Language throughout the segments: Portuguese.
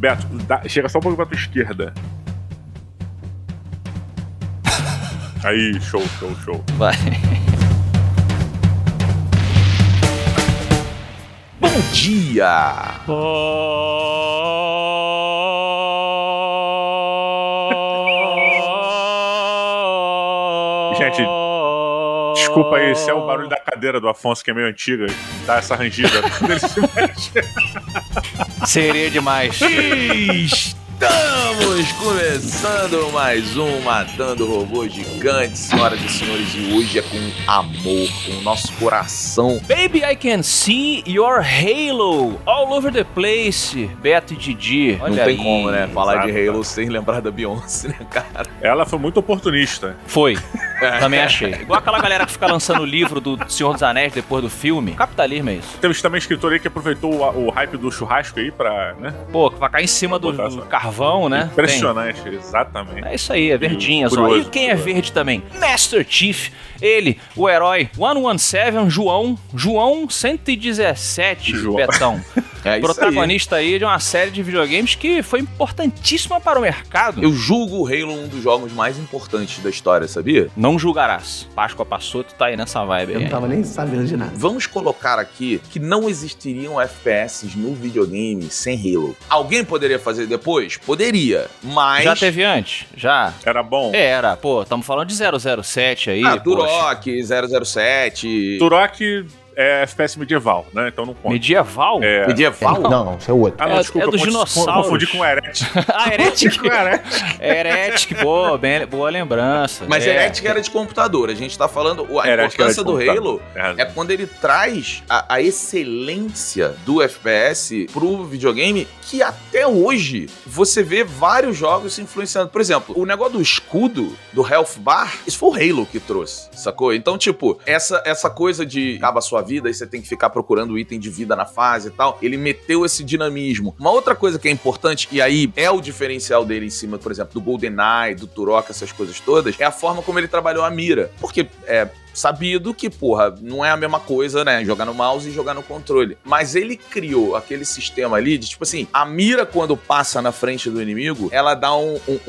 Beto, chega só um pouco pra tua esquerda. Aí, show. Vai. Bom dia! Gente, desculpa aí, esse é o barulho da cadeira do Afonso, que é meio antiga, dá essa rangida quando ele se mexe. Seria demais. Estamos começando mais um Matando Robôs Gigantes, senhoras e senhores, e hoje é com amor, com o nosso coração. Baby, I can see your halo all over the place, Beto e Didi. Olha Não tem aí. como, né, falar de Exato. Halo sem lembrar da Beyoncé, né, cara? Ela foi muito oportunista. Foi. Também achei. Igual aquela galera que fica lançando o livro do Senhor dos Anéis depois do filme. Capitalismo é isso. Temos também escritor aí que aproveitou o hype do churrasco aí pra, né? Pô, vai cair em cima do carvão, né? Impressionante, exatamente. É isso aí, é verdinha só. Curioso, E quem é curioso. verde também? Master Chief, ele, o herói 117, João 117, João. Betão. É isso Protagonista aí de uma série de videogames que foi importantíssima para o mercado. Eu julgo o Halo um dos jogos mais importantes da história, sabia? Não julgarás. Páscoa passou, tu tá aí nessa vibe Eu aí. não tava nem sabendo de nada. Vamos colocar aqui que não existiriam FPS no videogame sem Halo. Alguém poderia fazer depois? Poderia, mas... Já teve antes? Já. Era bom. Era, pô, estamos falando de 007 aí. poxa. Turok, 007... Turok é FPS medieval, né? Então não conta. Medieval? É. Medieval? Não, isso é outro. Ah, não, É- desculpa, é dos eu dinossauros. confundi com Heretic. Ah, Heretic. Com Heretic. Heretic, pô, boa lembrança. Mas Heretic era de computador. A gente tá falando... A Heretic importância era de do computador. Halo Tem razão. é quando ele traz a excelência do FPS pro videogame, que até hoje você vê vários jogos se influenciando. Por exemplo, o negócio do escudo, do Health Bar, isso foi o Halo que trouxe, sacou? Então, tipo, essa coisa de acaba a sua vida e você tem que ficar procurando o item de vida na fase e tal, ele meteu esse dinamismo. Uma outra coisa que é importante, e aí é o diferencial dele em cima, por exemplo, do GoldenEye, do Turok, essas coisas todas, é a forma como ele trabalhou a mira. Porque é sabido que, porra, não é a mesma coisa, né? Jogar no mouse e jogar no controle. Mas ele criou aquele sistema ali de, tipo assim, a mira quando passa na frente do inimigo, ela dá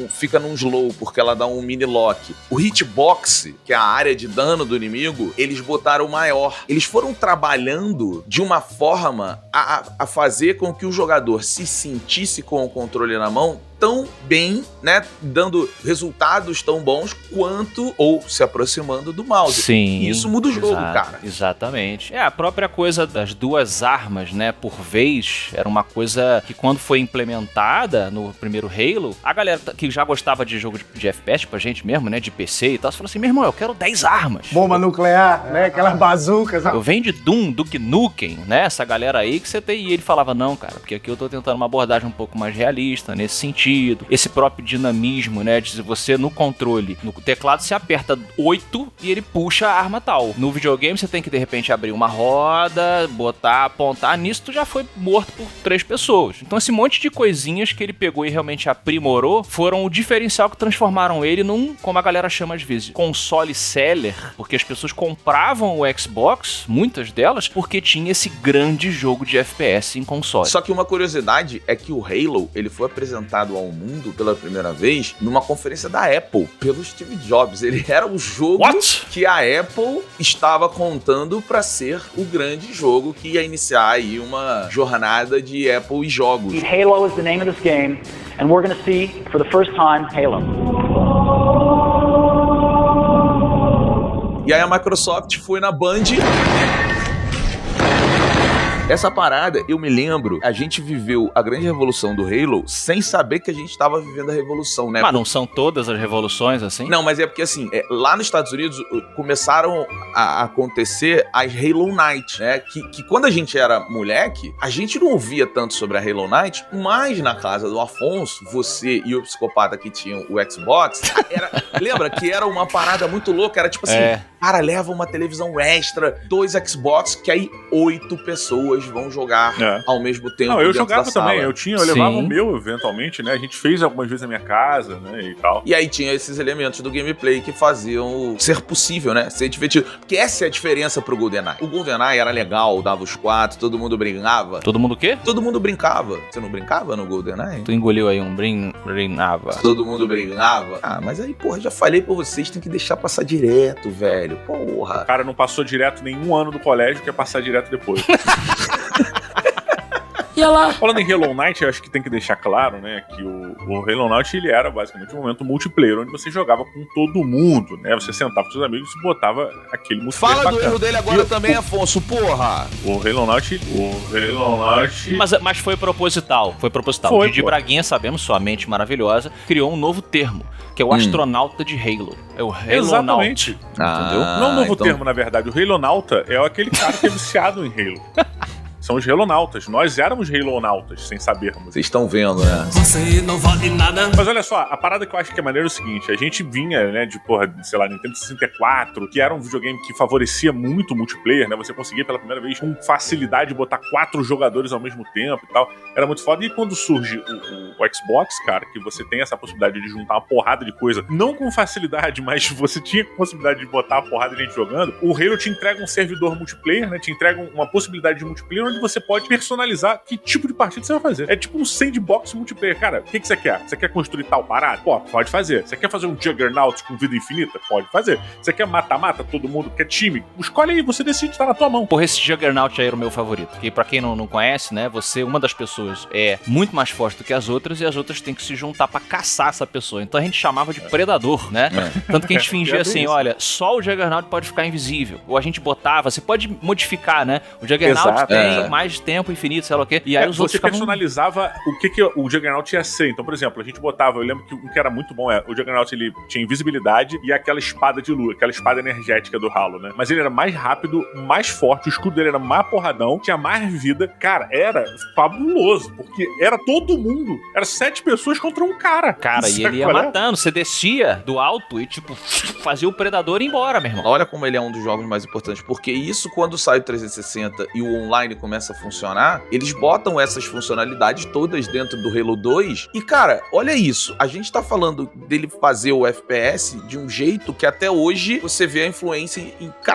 fica num slow, porque ela dá um mini lock. O hitbox, que é a área de dano do inimigo, eles botaram maior. Eles foram trabalhando de uma forma a fazer com que o jogador se sentisse com o controle na mão tão bem, né, dando resultados tão bons quanto, ou se aproximando do mouse. Sim. E isso muda o jogo, cara. Exatamente. É, a própria coisa das duas armas, né, por vez, era uma coisa que quando foi implementada no primeiro Halo, a galera que já gostava de jogo de FPS, tipo a gente mesmo, né, de PC e tal, você falou assim, meu irmão, eu quero 10 armas. Bomba nuclear, né? Aquelas bazucas. Eu venho de Doom, Duke Nukem, né? Essa galera aí que você tem. E ele falava, não, cara, porque aqui eu tô tentando uma abordagem um pouco mais realista, nesse sentido. Esse próprio dinamismo, né? De você no controle, no teclado, você aperta 8 e ele puxa a arma tal. No videogame, você tem que, de repente, abrir uma roda, botar, apontar. Nisso, tu já foi morto por 3 pessoas. Então, esse monte de coisinhas que ele pegou e realmente aprimorou foram o diferencial que transformaram ele num, como a galera chama às vezes, console seller, porque as pessoas compravam o Xbox, muitas delas, porque tinha esse grande jogo de FPS em console. Só que uma curiosidade é que o Halo, ele foi apresentado ao mundo pela primeira vez numa conferência da Apple, pelo Steve Jobs. Ele era o jogo What? que a Apple estava contando para ser o grande jogo que ia iniciar aí uma jornada de Apple e jogos. Halo is the name of this game, and we're going to see, for the first time, Halo. E aí a Microsoft foi na Band. Essa parada, eu me lembro, a gente viveu a grande revolução do Halo sem saber que a gente tava vivendo a revolução, né? Mas não são todas as revoluções assim? Não, mas é porque assim, lá nos Estados Unidos começaram a acontecer as Halo Night, né? Que quando a gente era moleque, a gente não ouvia tanto sobre a Halo Night, mas na casa do Afonso, você e o psicopata que tinham o Xbox, lembra que era uma parada muito louca, era tipo assim, Cara, leva uma televisão extra, 2 Xbox, que aí 8 pessoas vão jogar ao mesmo tempo. Não, eu dentro jogava da sala. também, eu levava o meu eventualmente, né? A gente fez algumas vezes na minha casa, né, e tal. E aí tinha esses elementos do gameplay que faziam ser possível, né? Ser divertido. Porque essa é a diferença pro GoldenEye. O GoldenEye era legal, dava os 4, todo mundo brincava. Todo mundo o quê? Todo mundo brincava. Você não brincava no GoldenEye? Tu engoliu aí um brinava. Todo mundo brincava. Ah, mas aí, porra, já falei pra vocês, tem que deixar passar direto, velho. Porra. O cara não passou direto nenhum ano do colégio, quer passar direto depois. E ela... Falando em Halo Knight, eu acho que tem que deixar claro, né, que o Halo Knight, ele era basicamente um momento multiplayer, onde você jogava com todo mundo, né, você sentava com seus amigos e botava aquele multiplayer Fala do bacana. erro dele agora também, Afonso, porra! O Halo Knight... Mas foi proposital, Foi, Didi pô. Braguinha, sabemos, sua mente maravilhosa, criou um novo termo, que é o astronauta de Halo. É o Halo Exatamente. Entendeu? Não é um novo então- termo, na verdade. O Halonauta é aquele cara que é viciado em Halo. São os Halonautas. Nós éramos Halonautas, sem sabermos. Vocês estão vendo, né? Você não vale nada. Mas olha só, a parada que eu acho que é maneira é o seguinte: a gente vinha, né, de, sei lá, Nintendo 64, que era um videogame que favorecia muito o multiplayer, né? Você conseguia pela primeira vez com facilidade botar 4 jogadores ao mesmo tempo e tal. Era muito foda. E quando surge o Xbox, cara, que você tem essa possibilidade de juntar uma porrada de coisa, não com facilidade, mas você tinha possibilidade de botar uma porrada de gente jogando, o Halo te entrega um servidor multiplayer, né? Te entrega uma possibilidade de multiplayer onde você pode personalizar que tipo de partida você vai fazer. É tipo um sandbox multiplayer. Cara, o que você quer? Você quer construir tal parada? Pô, pode fazer. Você quer fazer um Juggernaut com vida infinita? Pode fazer. Você quer mata-mata todo mundo? Quer time? Escolhe aí, você decide, tá na tua mão. Porra, esse Juggernaut aí era o meu favorito. Que pra quem não conhece, né, uma das pessoas é muito mais forte do que as outras e as outras têm que se juntar pra caçar essa pessoa. Então a gente chamava de predador, né? Tanto que a gente fingia assim, olha, só o Juggernaut pode ficar invisível. Ou a gente botava, você pode modificar, né? O Juggernaut Exato, tem mais tempo infinito, sei lá o quê. E aí os outros você ficavam... personalizava o que o Juggernaut ia ser. Então, por exemplo, a gente botava, eu lembro que um que era muito bom o Juggernaut, ele tinha invisibilidade e aquela espada de lua, aquela espada energética do Halo, né? Mas ele era mais rápido, mais forte, o escudo dele era mais porradão, tinha mais vida. Cara, era fabuloso, porque era todo mundo. Era 7 pessoas contra um cara. Cara, e ele ia matando. Você descia do alto e, tipo, fazia o predador ir embora, meu irmão. Olha como ele é um dos jogos mais importantes, porque isso, quando sai o 360 e o online começa a funcionar, eles botam essas funcionalidades todas dentro do Halo 2 e, cara, olha isso, a gente tá falando dele fazer o FPS de um jeito que até hoje você vê a influência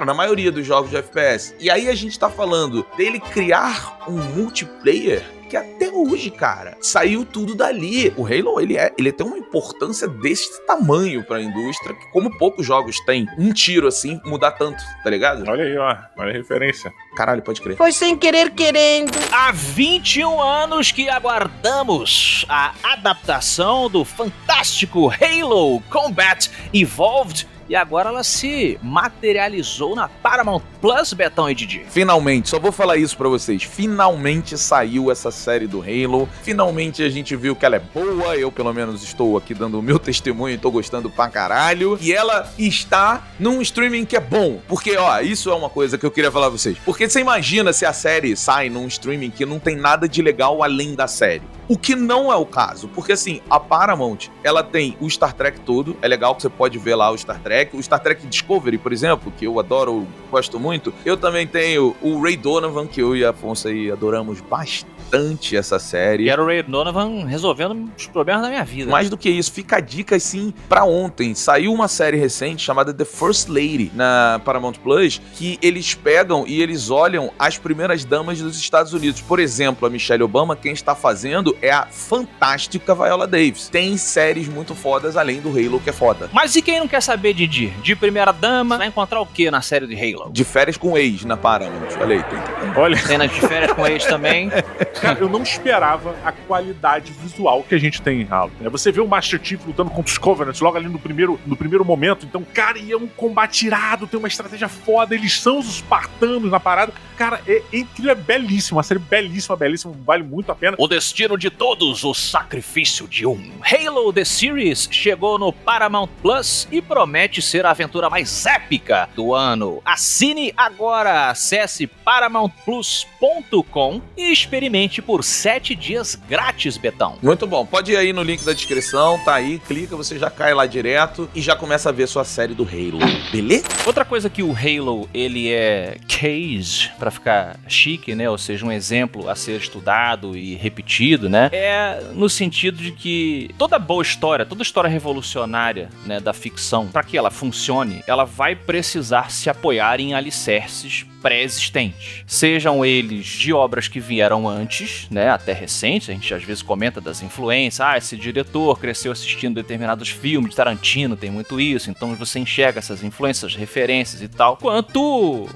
na maioria dos jogos de FPS. E aí a gente tá falando dele criar um multiplayer que até hoje, cara, saiu tudo dali. O Halo, ele tem uma importância desse tamanho pra indústria, que como poucos jogos têm um tiro assim, mudar tanto, tá ligado? Olha aí, ó. Olha a referência. Caralho, pode crer. Foi sem querer querendo. Há 21 anos que aguardamos a adaptação do fantástico Halo Combat Evolved e agora ela se materializou na Paramount Plus, Betão e Didi. Finalmente, só vou falar isso pra vocês. Finalmente saiu essa série do Halo. Finalmente a gente viu que ela é boa. Eu, pelo menos, estou aqui dando o meu testemunho e tô gostando pra caralho. E ela está num streaming que é bom. Porque, ó, isso é uma coisa que eu queria falar pra vocês. Porque você imagina se a série sai num streaming que não tem nada de legal além da série. O que não é o caso. Porque, assim, a Paramount, ela tem o Star Trek todo. É legal que você pode ver lá o Star Trek. O Star Trek Discovery, por exemplo, que eu adoro, eu gosto muito. Eu também tenho o Ray Donovan, que eu e a Afonso aí adoramos bastante essa série. E era o Ray Donovan resolvendo os problemas da minha vida. Mais do que isso, fica a dica assim pra ontem. Saiu uma série recente chamada The First Lady na Paramount Plus, que eles pegam e eles olham as primeiras damas dos Estados Unidos. Por exemplo, a Michelle Obama, quem está fazendo é a fantástica Viola Davis. Tem séries muito fodas além do Halo, que é foda. Mas e quem não quer saber, Didi? De primeira dama, vai encontrar o que na série de Halo? De férias com ex na Paramount. Olha aí, tem. Olha, Cenas de férias com ex também. cara, eu não esperava a qualidade visual que a gente tem em Halo. Você vê o Master Chief lutando contra os Covenants logo ali no primeiro momento. Então, cara, e é um combate irado, tem uma estratégia foda, eles são os espartanos na parada. Cara, é incrível, é belíssimo, uma série belíssima, vale muito a pena. O destino de todos, o sacrifício de um. Halo The Series chegou no Paramount Plus e promete ser a aventura mais épica do ano. Assine agora, acesse paramountplus.com e experimente experimente por 7 dias grátis, Betão. Muito bom. Pode ir aí no link da descrição, tá aí, clica, você já cai lá direto e já começa a ver sua série do Halo. Beleza? Outra coisa que o Halo, ele é case, pra ficar chique, né? Ou seja, um exemplo a ser estudado e repetido, né? É no sentido de que toda boa história, toda história revolucionária, né, da ficção, pra que ela funcione, ela vai precisar se apoiar em alicerces pré-existentes. Sejam eles de obras que vieram antes, né, até recentes, a gente às vezes comenta das influências, esse diretor cresceu assistindo determinados filmes, de Tarantino tem muito isso, então você enxerga essas influências, referências e tal, quanto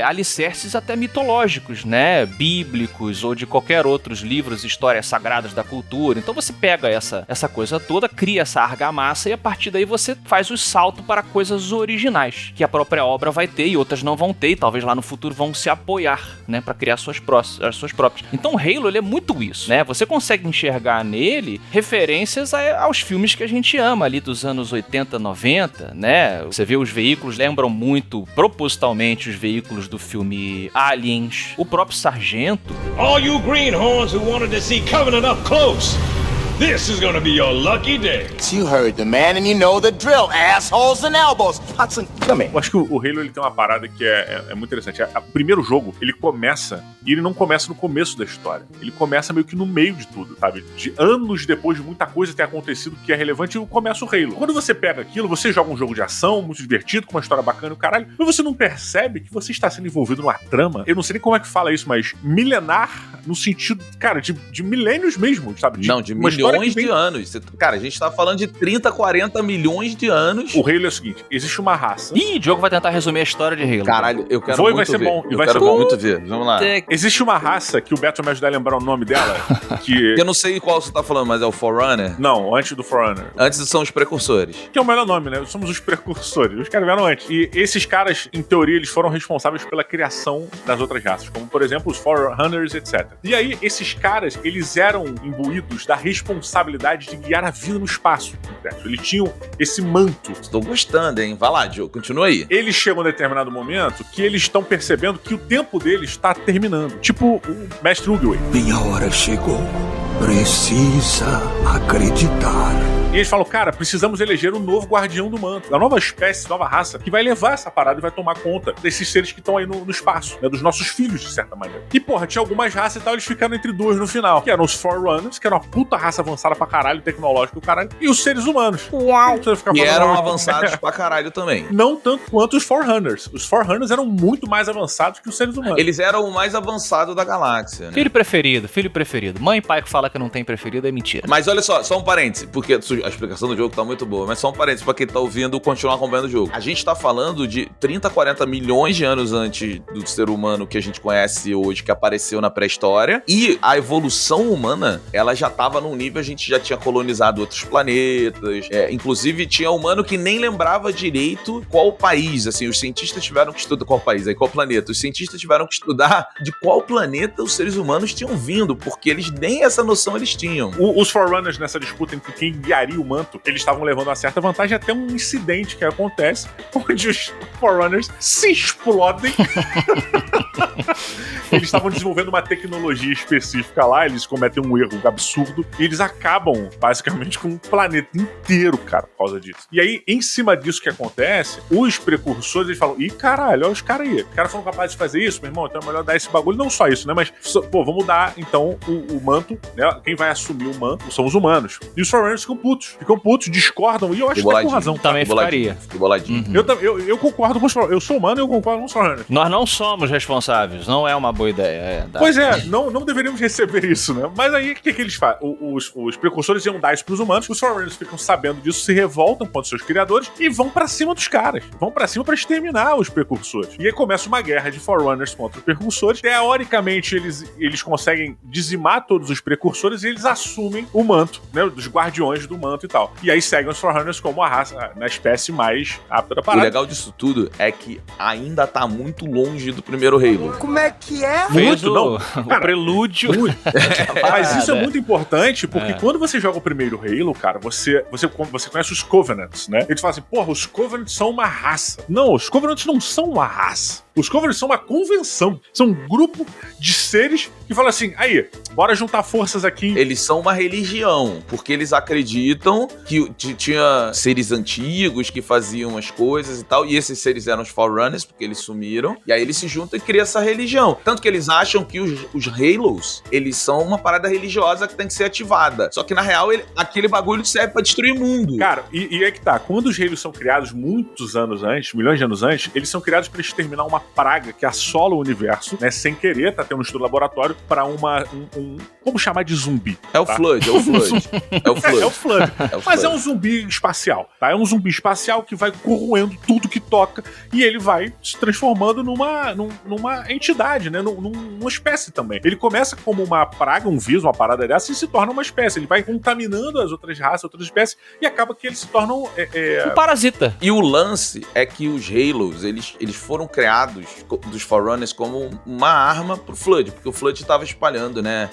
alicerces até mitológicos, né, bíblicos ou de qualquer outros livros, histórias sagradas da cultura. Então você pega essa coisa toda, cria essa argamassa e a partir daí você faz o salto para coisas originais, que a própria obra vai ter e outras não vão ter, e talvez lá no futuro vão se apoiar, né, para criar as suas próprias. Então o Halo, ele é muito isso, né? Você consegue enxergar nele referências aos filmes que a gente ama ali dos anos 80, 90, né? Você vê os veículos, lembram muito, propositalmente, os veículos do filme Aliens. O próprio Sargento. All you greenhorns who wanted to see Covenant up close, this is gonna be your lucky day. You heard the man and you know the drill, assholes and elbows. Hudson, come here. Eu acho que o Halo ele tem uma parada que é muito interessante. O primeiro jogo, ele começa, e ele não começa no começo da história. Ele começa meio que no meio de tudo, sabe? De anos depois de muita coisa ter acontecido que é relevante, e começa o Halo. Quando você pega aquilo, você joga um jogo de ação, muito divertido, com uma história bacana e o caralho, mas você não percebe que você está sendo envolvido numa trama, eu não sei nem como é que fala isso, mas milenar no sentido, cara, de milênios mesmo, sabe? De milhões de anos. Cara, a gente tá falando de 30, 40 milhões de anos. O Halo é o seguinte, existe uma raça... Ih, o Diogo vai tentar resumir a história de Halo. Caralho, eu quero muito ver. Vai ser bom. Eu quero muito ver. Vamos lá. Existe uma raça que o Beto vai me ajudar a lembrar o nome dela, que... Eu não sei qual você tá falando, mas é o Forerunner? Não, antes do Forerunner. Antes são os precursores. Que é o melhor nome, né? Somos os precursores. Os caras vieram antes. E esses caras, em teoria, eles foram responsáveis pela criação das outras raças, como, por exemplo, os Forerunners, etc. E aí, esses caras, eles eram imbuídos da responsabilidade de guiar a vida no espaço, certo? Eles tinham esse manto. Estou gostando, hein? Vai lá, Diogo, continua aí. Eles chegam a determinado momento que eles estão percebendo que o tempo deles está terminando. Tipo o Mestre Uguay. Minha hora chegou. Precisa acreditar. E eles falam, cara, precisamos eleger um novo guardião do manto. A nova espécie, nova raça, que vai levar essa parada e vai tomar conta desses seres que estão aí no espaço, né? Dos nossos filhos, de certa maneira. E, porra, tinha algumas raças e tal, eles ficaram entre duas no final. Que eram os Forerunners, que eram uma puta raça avançada pra caralho, tecnológica, caralho. E os seres humanos. Uau! E eram avançados pra caralho também. Não tanto quanto os Forerunners. Os Forerunners eram muito mais avançados que os seres humanos. Eles eram o mais avançado da galáxia, né? Filho preferido. Mãe e pai que fala que não tem preferido é mentira. Mas olha só um parêntese, porque a explicação do jogo tá muito boa, mas só um parênteses pra quem tá ouvindo continuar acompanhando o jogo. A gente tá falando de 30, 40 milhões de anos antes do ser humano que a gente conhece hoje, que apareceu na pré-história, e a evolução humana, ela já tava num nível, a gente já tinha colonizado outros planetas, inclusive tinha humano que nem lembrava direito qual país, assim, os cientistas tiveram que estudar qual país, aí qual planeta, os cientistas tiveram que estudar de qual planeta os seres humanos tinham vindo, porque eles nem essa noção eles tinham. Os Forerunners, nessa disputa entre quem guiaria o manto, eles estavam levando uma certa vantagem até um incidente que acontece, onde os Forerunners se explodem. Eles estavam desenvolvendo uma tecnologia específica lá, eles cometem um erro absurdo, e eles acabam, basicamente, com o planeta inteiro, cara, por causa disso. E aí, em cima disso que acontece, os precursores, eles falam, ih, caralho, olha os caras aí. Os caras foram capazes de fazer isso, meu irmão, então é melhor dar esse bagulho. Não só isso, né, mas, pô, vamos dar, então, o manto, né, quem vai assumir o manto são os humanos. E os Forerunners ficam putos, discordam, e eu acho que com razão. Também ficaria. Boladinho. Eu concordo com os Forerunners. Eu sou humano e eu concordo com os Forerunners. Nós não somos responsáveis, não é uma boa ideia. Pois é, não deveríamos receber isso, né? Mas aí, o que eles fazem? Os precursores iam dar isso pros humanos, os Forerunners ficam sabendo disso, se revoltam contra seus criadores e vão pra cima dos caras. Vão pra cima pra exterminar os precursores. E aí começa uma guerra de Forerunners contra os precursores. Teoricamente, eles conseguem dizimar todos os precursores e eles assumem o manto, né? Dos guardiões do manto e tal. E aí seguem os Forerunners como a raça, na espécie mais apta da parada. O legal disso tudo é que ainda tá muito longe do primeiro Halo. Como é que é? Muito, não. Cara, o prelúdio. Mas isso é muito importante, porque quando você joga o primeiro Halo, cara, você conhece os Covenants, né? Eles falam assim, porra, os Covenants são uma raça. Não, os Covenants não são uma raça. Os Covenants são uma convenção. São um grupo de seres que falam assim, aí, bora juntar forças aqui. Eles são uma religião, porque eles acreditam que tinha seres antigos que faziam as coisas e tal, e esses seres eram os Forerunners, porque eles sumiram, e aí eles se juntam e criam essa religião. Tanto que eles acham que os Halos, eles são uma parada religiosa que tem que ser ativada. Só que, na real, aquele bagulho serve pra destruir o mundo. Cara, e é que tá, quando os Halos são criados muitos anos antes, milhões de anos antes, eles são criados pra exterminar uma praga que assola o universo, né, sem querer, tá tendo um estudo laboratório, pra como chamar de zumbi? É o Flood, é o Flood. É o Flood. Mas é um zumbi espacial, tá? É um zumbi espacial que vai corroendo tudo que toca e ele vai se transformando numa entidade, né? Numa espécie também. Ele começa como uma praga, um vírus, uma parada dessa e se torna uma espécie. Ele vai contaminando as outras raças, outras espécies e acaba que eles se tornam... um parasita. E o lance é que os Halos, eles foram criados dos Forerunners como uma arma pro Flood, porque o Flood estava espalhando, né,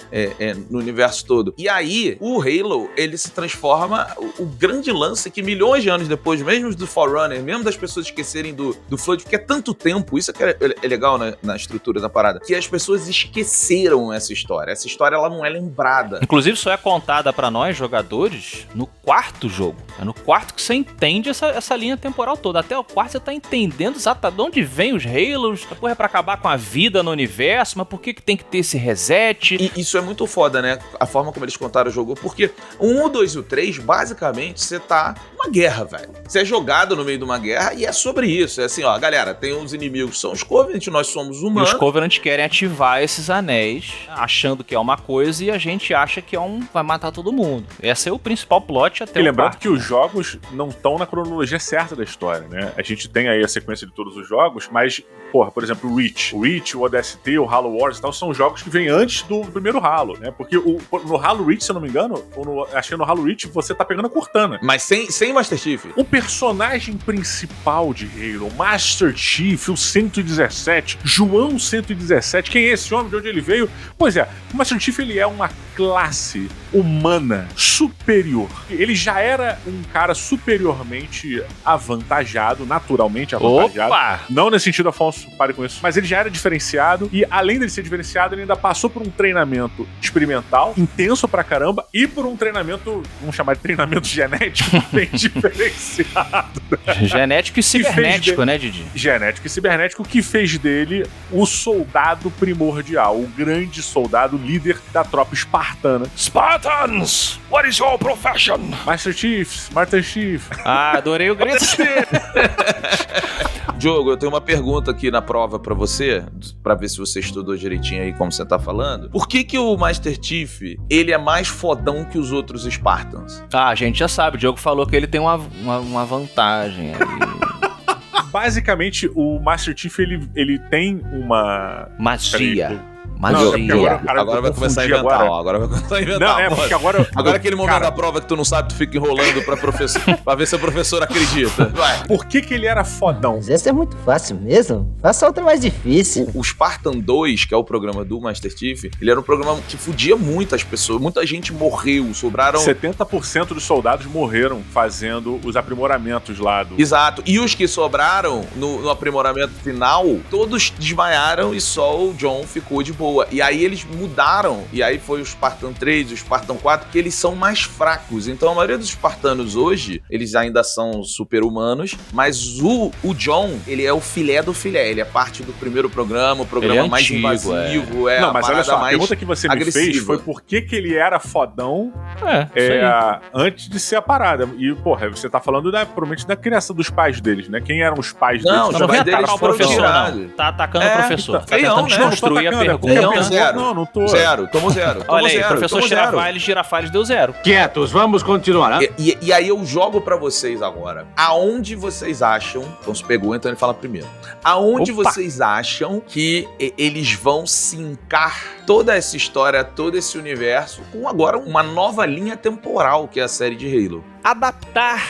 no universo todo. E aí, o Halo, ele se transforma, o grande lance é que milhões de anos depois, mesmo do Forerunner, mesmo das pessoas esquecerem do Flood, porque é tanto tempo, isso que é legal na estrutura da parada, que as pessoas esqueceram essa história. Essa história, ela não é lembrada. Inclusive, só é contada pra nós, jogadores, no quarto jogo. É no quarto que você entende essa linha temporal toda. Até o quarto você tá entendendo exatamente de onde vem os Halos, a porra é pra acabar com a vida no universo, mas por que tem que ter esse reset? E isso é muito foda, né? A forma como eles contaram o jogo, porque o 2 e o 3, basicamente, você tá numa guerra, velho. Você é jogado no meio de uma guerra e é sobre isso. É assim, ó, galera, tem uns inimigos que são os Covenant, nós somos humanos. E os Covenant querem ativar esses anéis, achando que é uma coisa e a gente acha que vai matar todo mundo. Esse é o principal plot até o lembrando que os jogos não estão na cronologia certa da história, né? A gente tem aí a sequência de todos os jogos, mas, porra, por exemplo, o Reach, o ODST, o Halo Wars e tal, são jogos que vêm antes do primeiro Halo, né? Porque no Halo Reach, se eu não me engano, acho que no Halo Reach você tá pegando a Cortana. Mas sem Master Chief. O personagem principal de Halo, Master Chief, o 117, João 117, quem é esse homem? De onde ele veio? Pois é, o Master Chief, ele é uma classe humana superior. Ele já era um cara superiormente avantajado, naturalmente avantajado. Opa! Não nesse sentido, Afonso, pare com isso. Mas ele já era diferenciado e, além dele ser diferenciado, ele ainda passou por um treinamento experimental, intenso pra caramba, e por um treinamento, vamos chamar de treinamento genético, bem diferenciado. Genético e cibernético, né, Didi? Genético e cibernético, que fez dele o soldado primordial, o grande soldado líder da tropa espartana. Spartans, what is your profession? Master Chief. Ah, adorei o grito. Diogo, eu tenho uma pergunta aqui na prova pra você, pra ver se você estudou direitinho aí como você tá falando. Por que o Master Chief, ele é mais fodão que os outros Spartans? Ah, a gente já sabe, o Diogo falou que ele tem uma vantagem aí. Basicamente, o Master Chief, ele tem uma... magia. Agora vai começar a inventar. Agora vai começar a inventar. Não, é porque agora... Agora aquele momento da prova que tu não sabe, tu fica enrolando pra ver se o professor acredita. Vai. Por que ele era fodão? Mas essa é muito fácil mesmo. Faça outra mais difícil. O Spartan 2, que é o programa do Master Chief, ele era um programa que fudia muitas pessoas. Muita gente morreu, sobraram... 70% dos soldados morreram fazendo os aprimoramentos lá do... Exato. E os que sobraram no aprimoramento final, todos desmaiaram e só o John ficou de boa. E aí eles mudaram, e aí foi o Spartan 3, o Spartan 4, que eles são mais fracos. Então a maioria dos espartanos hoje, eles ainda são super-humanos, mas o John, ele é o filé do filé, ele é parte do primeiro programa, o programa mais invasivo, Não, mas olha só, a pergunta que você me fez agressiva. foi por que ele era fodão antes de ser a parada. E, porra, você tá falando provavelmente da criação dos pais deles, né? Quem eram os pais deles? Não, os pais deles foram tirados. Tá atacando o professor. Então, Tá tentando desconstruir a pergunta. Não tô. Zero, tomo zero. Olha aí, o professor Girafales deu 0. Quietos, vamos continuar. E aí eu jogo pra vocês agora. Aonde vocês acham... Então se pegou, então ele fala primeiro. Aonde vocês acham que eles vão sincar toda essa história, todo esse universo, com agora uma nova linha temporal, que é a série de Halo? Adaptar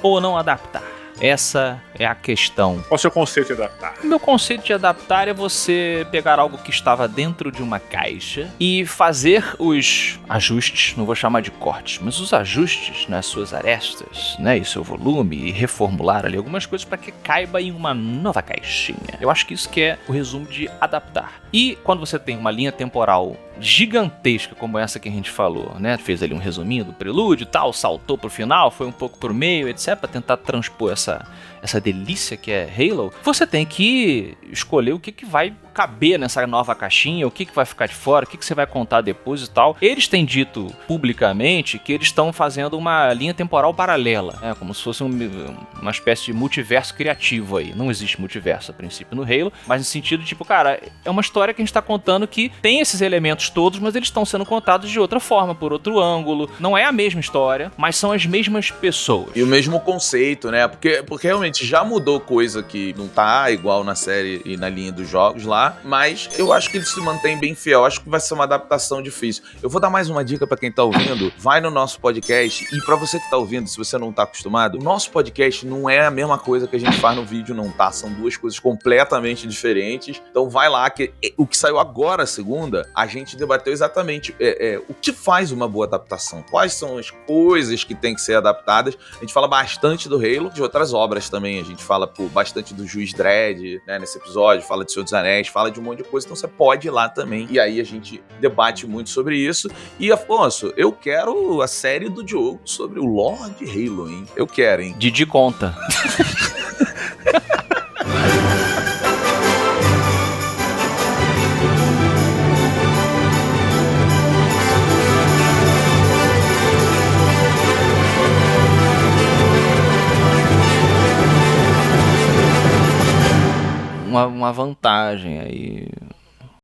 ou não adaptar? Essa é a questão. Qual o seu conceito de adaptar? O meu conceito de adaptar é você pegar algo que estava dentro de uma caixa e fazer os ajustes, não vou chamar de cortes, mas os ajustes nas suas arestas, né, e seu volume, e reformular ali algumas coisas para que caiba em uma nova caixinha. Eu acho que isso que é o resumo de adaptar. E quando você tem uma linha temporal gigantesca como essa que a gente falou, né? Fez ali um resuminho do prelúdio e tal, saltou pro final, foi um pouco pro meio, etc, pra tentar transpor essa delícia que é Halo. Você tem que escolher o que vai caber nessa nova caixinha, o que vai ficar de fora, o que você vai contar depois e tal. Eles têm dito publicamente que eles estão fazendo uma linha temporal paralela, né? Como se fosse uma espécie de multiverso criativo aí. Não existe multiverso a princípio no Halo, mas no sentido tipo, cara, é uma história que a gente tá contando que tem esses elementos todos, mas eles estão sendo contados de outra forma, por outro ângulo. Não é a mesma história, mas são as mesmas pessoas. E o mesmo conceito, né? Porque realmente já mudou coisa que não tá igual na série e na linha dos jogos lá, mas eu acho que eles se mantêm bem fiel. Acho que vai ser uma adaptação difícil. Eu vou dar mais uma dica pra quem tá ouvindo. Vai no nosso podcast e pra você que tá ouvindo, se você não tá acostumado, o nosso podcast não é a mesma coisa que a gente faz no vídeo, não, tá? São duas coisas completamente diferentes. Então vai lá, que o que saiu agora, segunda, a gente debateu exatamente o que faz uma boa adaptação. Quais são as coisas que tem que ser adaptadas. A gente fala bastante do Halo, de outras obras também. A gente fala bastante do Juiz Dredd, né, nesse episódio, fala de Senhor dos Anéis, fala de um monte de coisa, então você pode ir lá também. E aí a gente debate muito sobre isso. E, Afonso, eu quero a série do Diogo sobre o lore de Halo, hein? Eu quero, hein? Didi conta. Uma vantagem aí,